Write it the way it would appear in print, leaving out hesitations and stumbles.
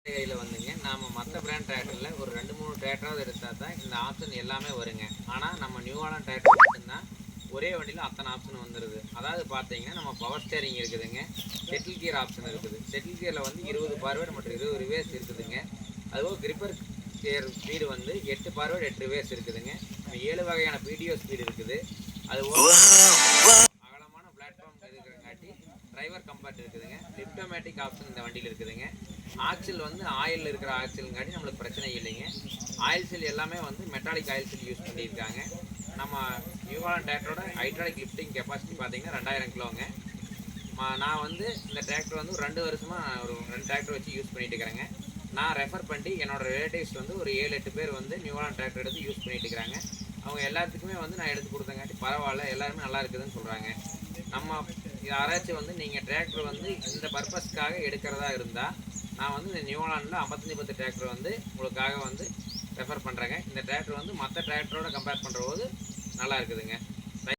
கையில் வந்துங்க நாம் மற்ற பிராண்ட் டிராக்டரில் ஒரு 2-3 டிராக்டராவது எடுத்தால் தான் இந்த ஆப்ஷன் எல்லாமே வருங்க. ஆனால் நம்ம நியூவான டிராக்டர் மட்டும்தான் ஒரே வண்டியில் அத்தனை ஆப்ஷன் வந்துடுது. அதாவது பார்த்தீங்கன்னா நம்ம பவர் ஸ்டேரிங் இருக்குதுங்க, செட்டில் கியர் ஆப்ஷன் இருக்குது. செட்டில் கியரில் வந்து 20 பார்வேர்டு மற்றும் 20 ரிவேர்ஸ் இருக்குதுங்க. அதுபோல் கிரிப்பர் கியர் ஸ்பீடு வந்து 8 பார்வேர்டு 8 ரிவேர்ஸ் இருக்குதுங்க. 7 வகையான பிடிஓ ஸ்பீடு இருக்குது. அதுபோல் அகலமான பிளாட்ஃபார்ம் இருக்கிறங்காட்டி டிரைவர் கம்ஃபர்ட் இருக்குதுங்க. லிப்டோமேட்டிக் ஆப்ஷன் இந்த வண்டியில் இருக்குதுங்க. ஆக்சில் வந்து ஆயில் இருக்கிற ஆக்சிலுங்காட்டி நம்மளுக்கு பிரச்சனை இல்லைங்க. ஆயில் சீல் எல்லாமே வந்து மெட்டாலிக் ஆயில் சீல் யூஸ் பண்ணியிருக்காங்க. நம்ம நியூவாலன் டிராக்டரோட ஹைட்ராலிக் லிஃப்டிங் கெப்பாசிட்டி பார்த்தீங்கன்னா 2000 கிலோங்க. நான் வந்து இந்த டிராக்டர் வந்து ஒரு 2 வருஷமாக ஒரு 2 டிராக்டர் வச்சு யூஸ் பண்ணிட்டு இருக்கிறேங்க. நான் ரெஃபர் பண்ணி என்னோடய ரிலேட்டிவ்ஸ் வந்து ஒரு 7-8 பேர் வந்து நியூவாலன் டிராக்டர் எடுத்து யூஸ் பண்ணிட்டு இருக்கிறாங்க. அவங்க எல்லாத்துக்குமே வந்து நான் எடுத்து கொடுத்தங்காட்டி பரவாயில்ல, எல்லாருமே நல்லா இருக்குதுன்னு சொல்கிறாங்க. நம்ம யாராச்சும் வந்து நீங்கள் டிராக்டர் வந்து இந்த பர்பஸ்க்காக எடுக்கிறதா இருந்தால் நான் வந்து இந்த நியூலாண்டில் 5510 டிராக்டர் வந்து உங்களுக்காக வந்து ரெஃபர் பண்ணுறேங்க. இந்த டிராக்டர் வந்து மற்ற டிராக்டரோட கம்பேர் பண்ணுற போது நல்லா இருக்குதுங்க.